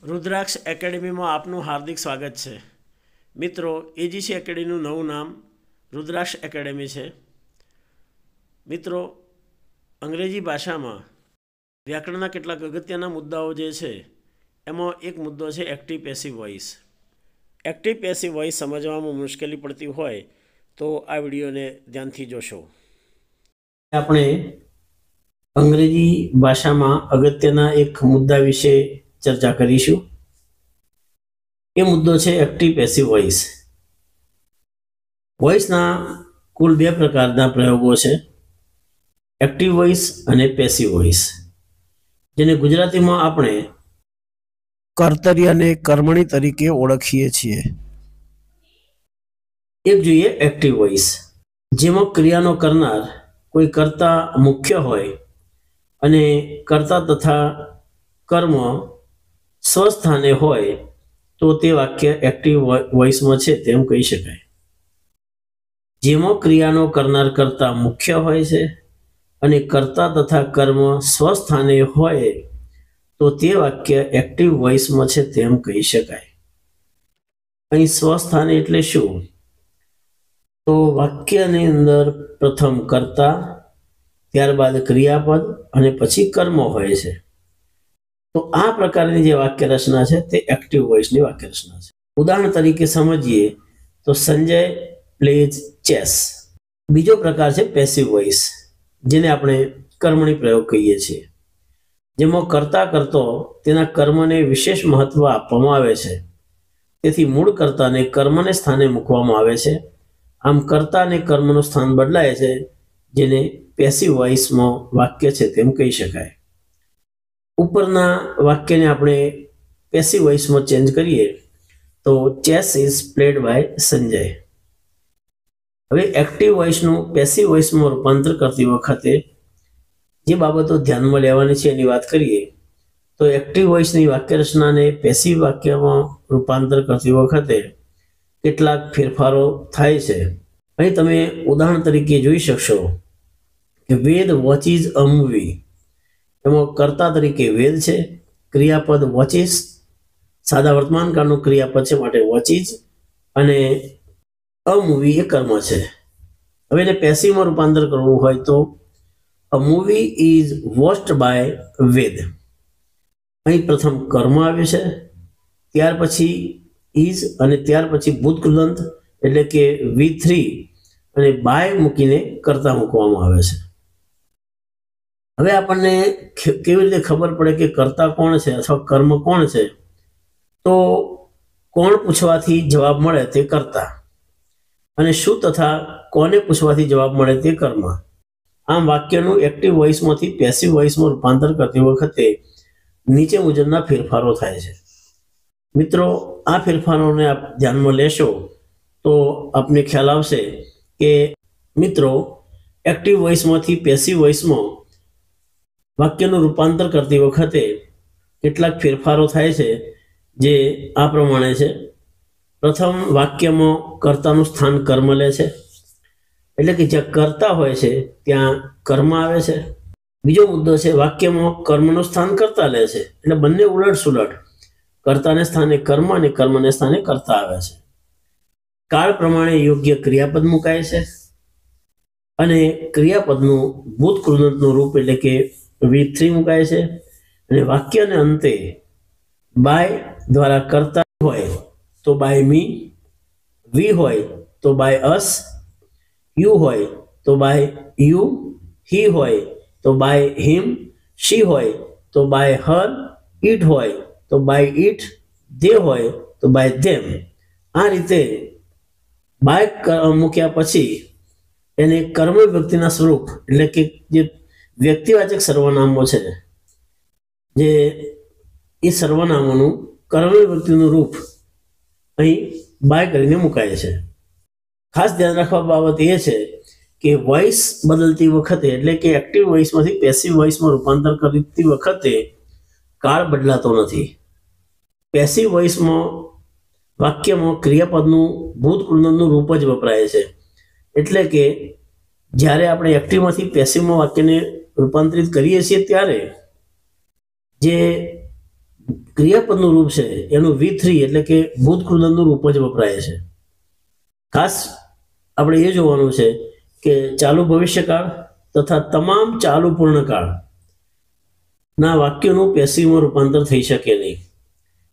રુદ્રાક્ષ એકેડમીમાં આપનું હાર્દિક સ્વાગત છે. મિત્રો, એજીસી એકેડમીનું નવું નામ રુદ્રાક્ષ એકેડમી છે. મિત્રો, અંગ્રેજી ભાષામાં વ્યાકરણના કેટલાક અગત્યના મુદ્દાઓ જે છે એમાં એક મુદ્દો છે active passive voice. Active passive voice સમજવામાં મુશ્કેલી પડતી હોય તો આ વિડીયોને ધ્યાનથી જોશો. આપણે અંગ્રેજી ભાષામાં અગત્યના એક મુદ્દા વિશે ચર્ચા કરીશું. એ મુદ્દો છે એક્ટિવ પેસિવ વોઇસ. વોઇસના કુલ બે પ્રકારના પ્રયોગો છે, એક્ટિવ વોઇસ અને પેસિવ વોઇસ, જેને ગુજરાતીમાં આપણે કર્તરી અને કર્મણી તરીકે ઓળખીએ છીએ. એક જોઈએ એક્ટિવ વોઇસ, જેમાં ક્રિયાનો કરનાર કોઈ કર્તા મુખ્ય હોય અને કર્તા તથા કર્મ સ્વસ્થાને હોય તો તે વાક્ય એક્ટિવ વોઇસમાં છે તેમ કહી શકાય. જેમાં ક્રિયાનો કરનાર કર્તા મુખ્ય હોય છે અને કર્તા તથા કર્મ સ્વસ્થાને હોય તો તે વાક્ય એક્ટિવ વોઇસમાં છે તેમ કહી શકાય. અહીં સ્વસ્થાને એટલે શું? તો વાક્યની અંદર પ્રથમ કર્તા, ત્યારબાદ ક્રિયાપદ અને પછી કર્મ હોય છે. તો આ પ્રકારની જે વાક્ય રચના છે તે એક્ટિવ વોઇસની વાક્ય રચના છે. ઉદાહરણ તરીકે સમજીએ તો સંજય પ્લેઝ ચેસ. બીજો પ્રકાર છે પેસિવ વોઇસ, જેને આપણે કર્મણી પ્રયોગ કહીએ છીએ, જેમાં કર્તા કરતો તેના કર્મને વિશેષ મહત્વ આપવામાં આવે છે. તેથી મૂળ કર્તાને કર્મને સ્થાને મૂકવામાં આવે છે. આમ કર્તા અને કર્મનું સ્થાન બદલાય છે, જેને પેસિવ વોઇસમાં વાક્ય છે તેમ કહી શકાય. ઉપરના વાક્યને આપણે પેસિવ વોઇસમાં ચેન્જ કરીએ તો chess is played by Sanjay. હવે એક્ટિવ વોઇસનું પેસિવ વોઇસમાં રૂપાંતર કરતી વખતે જે બાબતો ધ્યાનમાં લેવાની છે એની વાત કરીએ તો એક્ટિવ વોઇસની વાક્ય રચનાને પેસિવ વાક્યમાં રૂપાંતર કરતી વખતે કેટલાક ફેરફારો થાય છે. અહીં તમે ઉદાહરણ તરીકે જોઈ શકશો કે વેદ વોચિસ અ મૂવી. એમાં કર્તા તરીકે વેદ છે, ક્રિયાપદ વોચિસ, સાદા વર્તમાનકાળનું ક્રિયાપદ છે માટે વોચિસ, અને અ મૂવી એ કર્મ છે. હવે એને પેસિવમાં રૂપાંતર કરવું હોય તો અ મૂવી ઇઝ વોચ્ડ બાય વેદ. અહીં પ્રથમ કર્મ આવ્યું છે, ત્યાર પછી ઇઝ અને ત્યાર પછી ભૂતકૃદંત એટલે કે V3 અને બાય મૂકીને કર્તા મૂકવામાં આવે છે. હવે આપણને કેવી રીતે ખબર પડે કે કર્તા કોણ છે અથવા કર્મ કોણ છે? તો કોણ પૂછવાથી જવાબ મળે તે કર્તા અને શું તથા કોને પૂછવાથી જવાબ મળે તે કર્મ. આમ વાક્યનું એક્ટિવ વોઇસમાંથી પેસિવ વોઇસમાં રૂપાંતર કરતી વખતે નીચે મુજબના ફેરફારો થાય છે. મિત્રો, આ ફેરફારોને આપ ધ્યાનમાં લેશો તો આપને ખ્યાલ આવશે કે મિત્રો એક્ટિવ વોઇસમાંથી પેસિવ વોઇસમાં વાક્યનું રૂપાંતર કરતી વખતે કેટલાક ફેરફારો થાય છે, જે આ પ્રમાણે છે. પ્રથમ, વાક્યમાં કર્તાનું સ્થાન કર્મ લે છે, એટલે કે જ્યાં કર્તા હોય છે ત્યાં કર્મ આવે છે. બીજો મુદ્દો છે વાક્યમાં કર્મનું સ્થાન કર્તા લે છે, એટલે બંને ઉલટ સુલટ, કર્તાને સ્થાને કર્મ અને કર્મને સ્થાને કર્તા આવે છે. કાળ પ્રમાણે યોગ્ય ક્રિયાપદ મુકાય છે અને ક્રિયાપદનું ભૂતકૃદંતનું રૂપ એટલે કે V3 મુકાય છે. અને વાક્યને અંતે બાય દ્વારા કર્તા હોય તો બાય મી, વી હોય તો બાય અસ, યુ હોય તો બાય યુ, હી હોય તો બાય હિમ, શી હોય તો બાય હર, ઇટ હોય તો બાય ઇટ, ધે હોય તો બાય ધેમ. આ રીતે બાય મૂક્યા પછી એને કર્મ વ્યક્તિના સ્વરૂપ એટલે કે જે વ્યક્તિવાચક સર્વનામો છે, જે એ સર્વનામોનું કર્મ વ્યક્તિનું રૂપ અહીં બાય કરીને મુકાય છે. ખાસ ધ્યાન રાખવા બાબત એ છે કે વોઇસ બદલતી વખતે એટલે કે એક્ટિવ વોઇસમાંથી પેસિવ વોઇસમાં રૂપાંતર કરતી વખતે કાળ બદલાતો નથી. પેસિવ વોઇસમાં વાક્યમાં ક્રિયાપદનું ભૂતકૃદંતનું રૂપ જ વપરાય છે. એટલે કે જ્યારે આપણે એક્ટિવમાંથી પેસિવમાં વાક્યને રૂપાંતરિત કરીએ છીએ ત્યારે જે ક્રિયાપદનું રૂપ છે એનું V3 એટલે કે ભૂતકૃદંતનું રૂપ જ વપરાય છે. ખાસ આપણે એ જોવાનું છે કે ચાલુ ભવિષ્યકાળ તથા તમામ ચાલુ પૂર્ણકાળ ના વાક્યોનું પેસિવમાં રૂપાંતર થઈ શકે નહીં.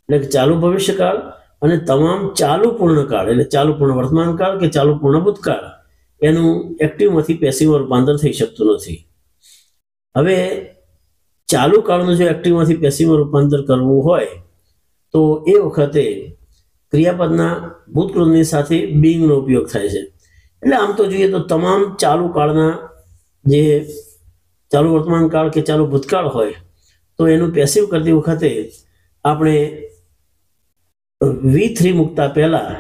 એટલે કે ચાલુ ભવિષ્યકાળ અને તમામ ચાલુ પૂર્ણકાળ એટલે ચાલુ પૂર્ણ વર્તમાનકાળ કે ચાલુ પૂર્ણ ભૂતકાળ એનું એક્ટિવમાંથી પેસિવમાં રૂપાંતર થઈ શકતું નથી. હવે ચાલુ કાળનું જો એક્ટિવમાંથી પેસિવમાં રૂપાંતર કરવું હોય તો એ વખતે ક્રિયાપદના ભૂતકૃતની સાથે બીંગનો ઉપયોગ થાય છે. એટલે આમ તો જોઈએ તો તમામ ચાલુ કાળના જે ચાલુ વર્તમાન કાળ કે ચાલુ ભૂતકાળ હોય તો એનું પેસિવ કરતી વખતે આપણે V3 મૂકતા પહેલા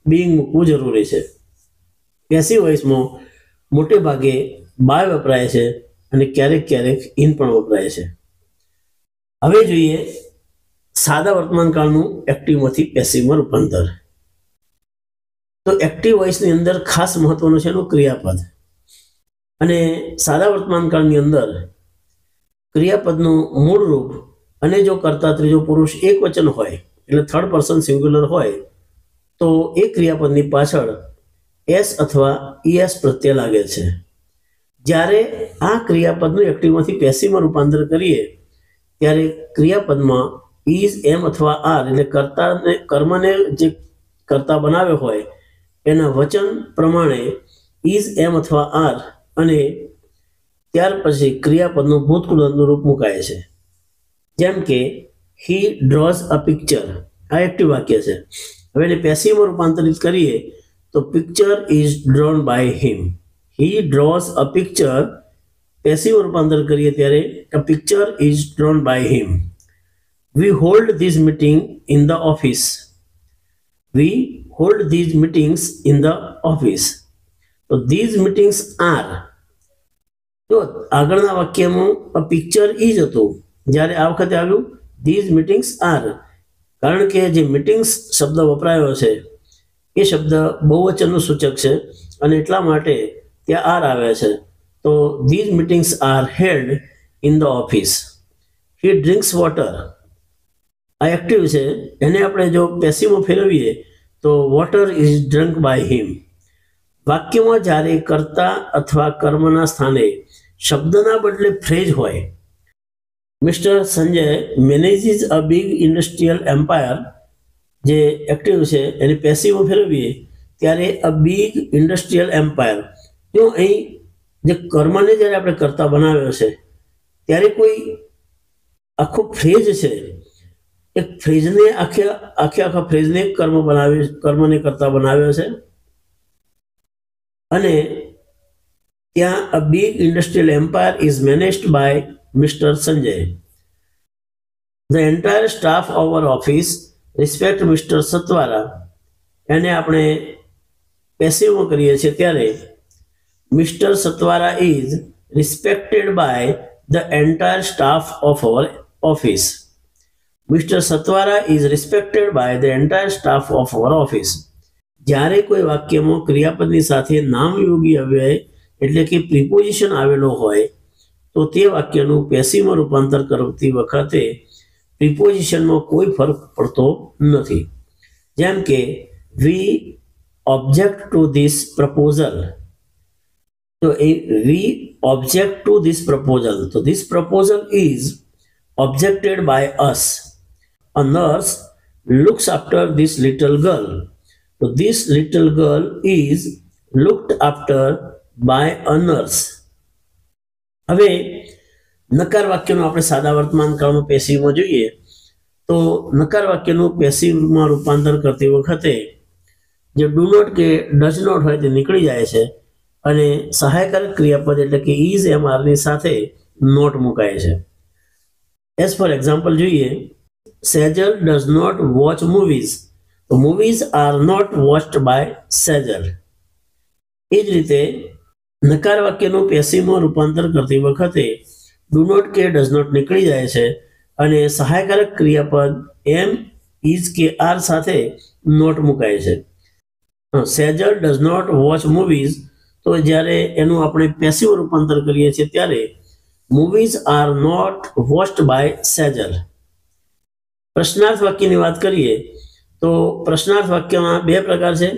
બીંગ મૂકવું જરૂરી છે. પેસિવ વોઇસમાં મોટે ભાગે બાય વપરાય છે અને ક્યારેક ક્યારેક ઇન પણ વપરાય છે. હવે જોઈએ સાદા વર્તમાન કાળનું એક્ટિવમાંથી પેસિવમાં રૂપાંતર. તો એક્ટિવ વોઇસની અંદર ખાસ મહત્વનું છે એનું ક્રિયાપદ. અને સાદા વર્તમાન કાળની અંદર ક્રિયાપદનું મૂળ રૂપ અને જો કર્તા ત્રીજો પુરુષ એક વચન હોય એટલે થર્ડ પર્સન સિંગ્યુલર હોય તો એ ક્રિયાપદની પાછળ એસ અથવા ઈએસ પ્રત્યય લાગે છે. જ્યારે આ ક્રિયાપદનું એક્ટિવમાંથી પેસિવમાં રૂપાંતર કરીએ ત્યારે ક્રિયાપદમાં ઇઝ એમ અથવા આર એટલે કર્મને જે કર્તા બનાવ્યો હોય એના વચન પ્રમાણે ઇઝ એમ અથવા આર અને ત્યાર પછી ક્રિયાપદનું ભૂતકૃદંતનું રૂપ મુકાય છે. જેમ કે હી ડ્રોઝ અ પિક્ચર, આ એક્ટિવ વાક્ય છે. હવે એને પેસિવમાં રૂપાંતરિત કરીએ તો picture is drawn by him. He draws a picture પેસિવમાં રૂપાંતર કરીએ ત્યારે a picture is drawn by him. We hold this meeting in the office. We hold these meetings in the office. So these meetings are. તો આગળના વાક્યમાં a picture is હતું, જ્યારે આ વખતે આવ્યું these meetings are. કારણ કે જે મીટિંગ્સ શબ્દ વપરાયો છે એ શબ્દ બહુવચનનું સૂચક છે અને એટલા માટે ત્યાં આર આવે છે. તો these meetings are held in the office. He drinks water. આ એક્ટિવ છે, એને આપણે જો પેસિવમાં ફેરવીએ તો water is drunk by him. વાક્યમાં જ્યારે કર્તા અથવા કર્મના સ્થાને શબ્દના બદલે ફ્રેઝ હોય, mister Sanjay manages a big industrial empire, જે એક્ટિવ છે એને પેસિવમાં ફેરવીએ ત્યારે અ બિગ ઇન્ડસ્ટ્રીયલ એમ્પાયર. જો અહીં જે કર્મને જ્યારે આપણે કર્તા બનાવ્યો છે ત્યારે કોઈ આખો ફ્રેઝ છે, એક ફ્રેઝને આખા ફ્રેઝને કર્મને કરતા બનાવ્યો છે અને ત્યાં a big industrial empire is managed by mister Sanjay. The entire staff of our office respect mister Satwara, એને આપણે પેસિવમાં કરીએ છીએ ત્યારે mister Satwara is respected by the entire staff of our office. Mister Satwara is respected by the entire staff of our office. જ્યારે કોઈ વાક્યમાં ક્રિયાપદની સાથે નામયોગી અવ્યય એટલે કે પ્રિપોઝિશન આવેલો હોય તો તે વાક્યનું પેસિવમાં રૂપાંતર કરતી વખતે પ્રિપોઝિશનમાં કોઈ ફરક પડતો નથી. જેમ કે વી ઓબ્જેક્ટ ટુ ધીસ પ્રપોઝલ. તો એ વી ઓબ્જેક્ટ ટુ ધીસ પ્રપોઝલ, તો this proposal is objected by us. A nurse looks after this little girl. So this little girl is looked after by a nurse. હવે નકાર વાક્યનું આપણે સાદા વર્તમાન કાળમાં પેસિવમાં જોઈએ તો નકાર વાક્યનું પેસિવમાં રૂપાંતર કરતી વખતે જે ડુ નોટ કે ડઝ નોટ હોય તે નીકળી જાય છે અને સહાયકારક ક્રિયાપદ એટલે કે ઇઝ એમ આરની સાથે નોટ મુકાય છે. As for example જોઈએ, Sejal does not watch movies. So movies are not watched by Sejal. એ જ રીતે નકાર વાક્યનું પેસિવમાં રૂપાંતર કરતી વખતે ડુ નોટ કે ડઝ નોટ નીકળી જાય છે અને સહાયકારક ક્રિયાપદ એમ, ઇઝ કે આર સાથે નોટ મુકાય છે. Sejal does not watch movies, તો જ્યારે એનું આપણે પેસિવ રૂપાંતર કરીએ છીએ ત્યારે movies are not watched by Sejal. પ્રશ્નાર્થ વાક્યની વાત કરીએ તો પ્રશ્નાર્થ વાક્યમાં બે પ્રકાર છે.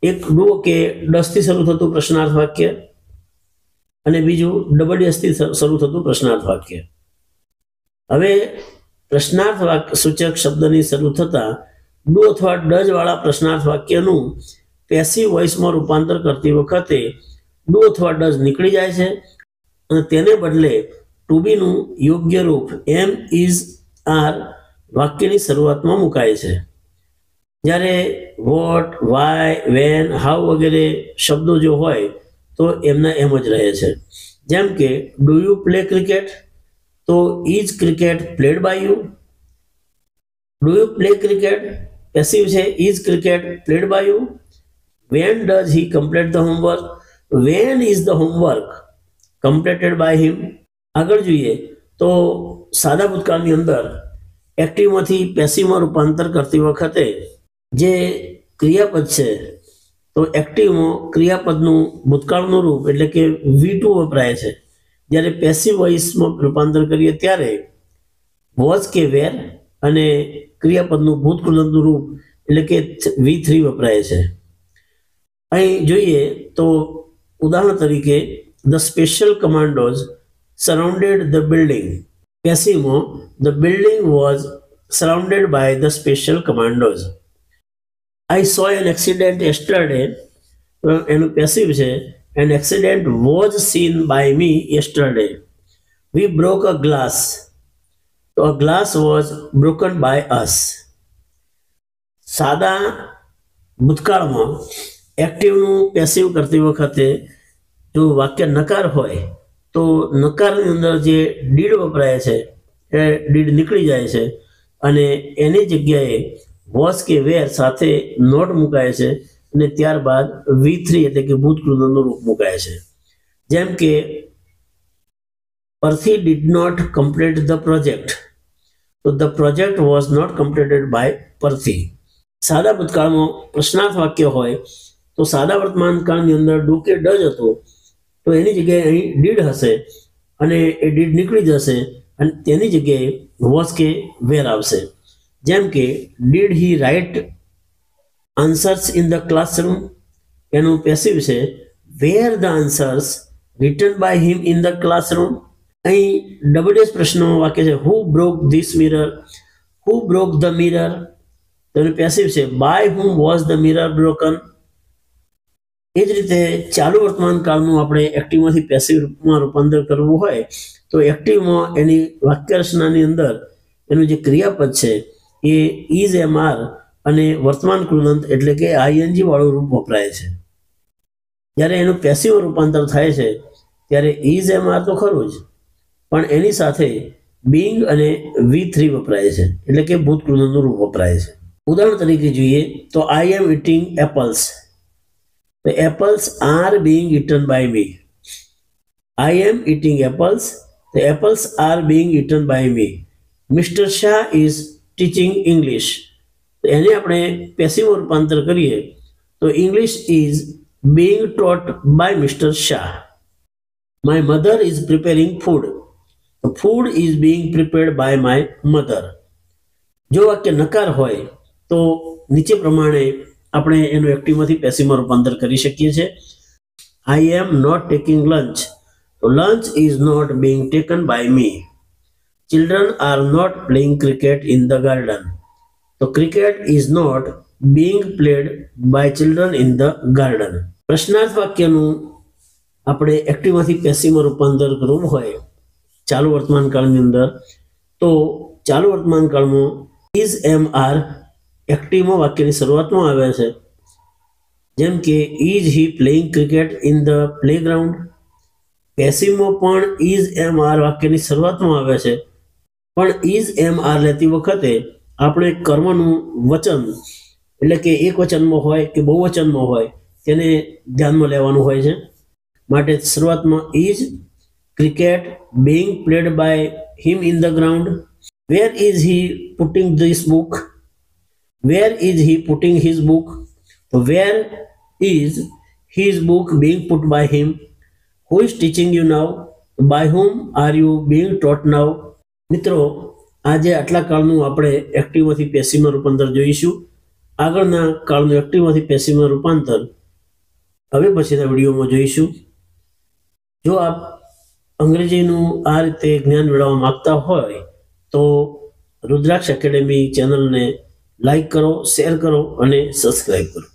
એક ડુ કે ડસથી શરૂ થતું પ્રશ્નાર્થ વાક્ય અને બીજું ડબલએસથી શરૂ થતું પ્રશ્નાર્થ વાક્ય. હવે પ્રશ્નાર્થ વાક્ય સૂચક શબ્દની શરૂ થતા ડુ અથવા ડઝ વાળા પ્રશ્નાર્થ વાક્યનું પેસિવ વોઇસમાં રૂપાંતર કરતી વખતે ડુ અથવા ડઝ નીકળી જાય છે અને તેને બદલે ટુ બીનું યોગ્ય રૂપ એમ, ઇઝ, આર વાક્યની શરૂઆતમાં મુકાય છે. જ્યારે વોટ, વાય, વેન, હાઉ વગેરે શબ્દો જો હોય તો એમના એમ જ રહે છે. જેમ કે ડુ યુ પ્લે ક્રિકેટ, તો is cricket played by you. Do you play cricket passive છે, is cricket played by you. When does he complete the homework, when is the homework completed by him. આગળ જોઈએ તો સાદા ભૂતકાળની અંદર એક્ટિવમાંથી પેસિવમાં રૂપાંતર કરતી વખતે જે ક્રિયાપદ છે તો એક્ટિવમાં ક્રિયાપદનું ભૂતકાળનું રૂપ એટલે કે V2 વપરાય છે. જ્યારે પેસિવ વોઇસમાં રૂપાંતર કરીએ ત્યારે વોઝ કે વેર અને ક્રિયાપદનું ભૂતકૃદંતનું રૂપ એટલે કે V3 વપરાય છે. અહીં જોઈએ તો ઉદાહરણ તરીકે the special commandos surrounded the building. પેસિવમાં the building was surrounded by the special commandos. I saw an accident yesterday, એનું પેસિવ છે. An accident was seen by me yesterday. We broke a glass, તો a glass was broken by us. સાદા ભૂતકાળમાં એક્ટિવનું passive કરતી વખતે જો વાક્ય નકાર હોય તો નકારની અંદર જે ડીડ વપરાય છે એ ડીડ નીકળી જાય છે અને એની જગ્યાએ વોઝ કે વેર સાથે નોટ મુકાય છે અને ત્યારબાદ V3 એટલે કે ભૂતકૃદંતનું રૂપ મુકાય છે. જેમ કે Percy did not complete the project, તો the project was not completed by Percy. સાદા ભૂતકાળમાં પ્રશ્નાર્થ વાક્ય હોય તો સાદા વર્તમાન કાળની અંદર ડુ કે ડઝ હતો તો એની જગ્યાએ અહીં ડીડ હશે અને એ ડીડ નીકળી જશે અને તેની જગ્યાએ વોઝ કે વેર આવશે. જેમ કે did he write answers in the classroom, એનું પેસિવ છે. Were the answers written by him in the classroom. અહીં ડબલએસ પ્રશ્નનું વાક્ય છે who broke this mirror, who broke the mirror, તેનું પેસિવ છે. By whom was the mirror broken. એ જ રીતે ચાલુ વર્તમાન કાળનું આપણે એક્ટિવમાંથી પેસિવમાં રૂપાંતર કરવું હોય તો એક્ટિવમાં એની વાક્ય રચનાની અંદર એનું જે ક્રિયાપદ છે એ ઇઝ, એમ, આર અને વર્તમાન કૃદંત એટલે કે ING વાળું રૂપ વપરાય છે. જ્યારે એનું પેસિવ રૂપાંતર થાય છે ત્યારે ઇઝ, એમ, આર તો ખરું જ પણ એની સાથે બીંગ અને V3 વપરાય છે એટલે કે ભૂતકૃદંતનું રૂપ વપરાય છે. ઉદાહરણ તરીકે જોઈએ તો I am eating apples, the apples are being eaten by me. I am eating apples, the apples are being eaten by me. Mr. Shah is teaching English. તો એને આપણે પેસિવ રૂપાંતર કરીએ તો English is being taught by Mr. Shah. My mother is preparing food. The food is being prepared by my mother. જો વાક્ય નકાર હોય તો નીચે પ્રમાણે આપણે એનું એક્ટિવમાંથી પેસિવમાં રૂપાંતર કરી શકીએ છીએ. I am not taking lunch, તો lunch is not being taken by me. Children are not playing cricket in the garden, તો cricket is not being played by children in the garden. પ્રશ્નાર્થ વાક્યનું આપણે એક્ટિવમાંથી પેસિવમાં રૂપાંતર કરવું હોય ચાલુ વર્તમાન કાળની અંદર તો ચાલુ વર્તમાન કાળમાં ઇઝ, એમ, આર એક્ટિવમાં વાક્યની શરૂઆતમાં આવે છે. જેમ કે is he playing cricket in the playground. પેસિવમાં પણ ઇઝ, એમ, આર વાક્યની શરૂઆતમાં આવે છે પણ ઇઝ, એમ, આર લેતી વખતે આપણે કર્મનું વચન એટલે કે એક વચનમાં હોય કે બહુવચનમાં હોય તેને ધ્યાનમાં લેવાનું હોય છે. માટે શરૂઆતમાં is cricket being played by him in the ground. Where is he putting this book? Where is he putting his book? So where is his book being put by him? Who is teaching you now? By whom are you being taught now? મિત્રો, આજે આટલા કાળનું આપણે એક્ટિવમાંથી પેસિવમાં રૂપાંતર જોઈશું. આગળના કાળનું એક્ટિવમાંથી પેસિવમાં રૂપાંતર હવે પછીના વિડીયોમાં જોઈશું. જો આપ અંગ્રેજીનું આ રીતે જ્ઞાન મેળવવા માંગતા હોય તો રુદ્રાક્ષ એકેડેમી ચેનલને લાઈક કરો, શેર કરો અને સબસ્ક્રાઈબ કરો.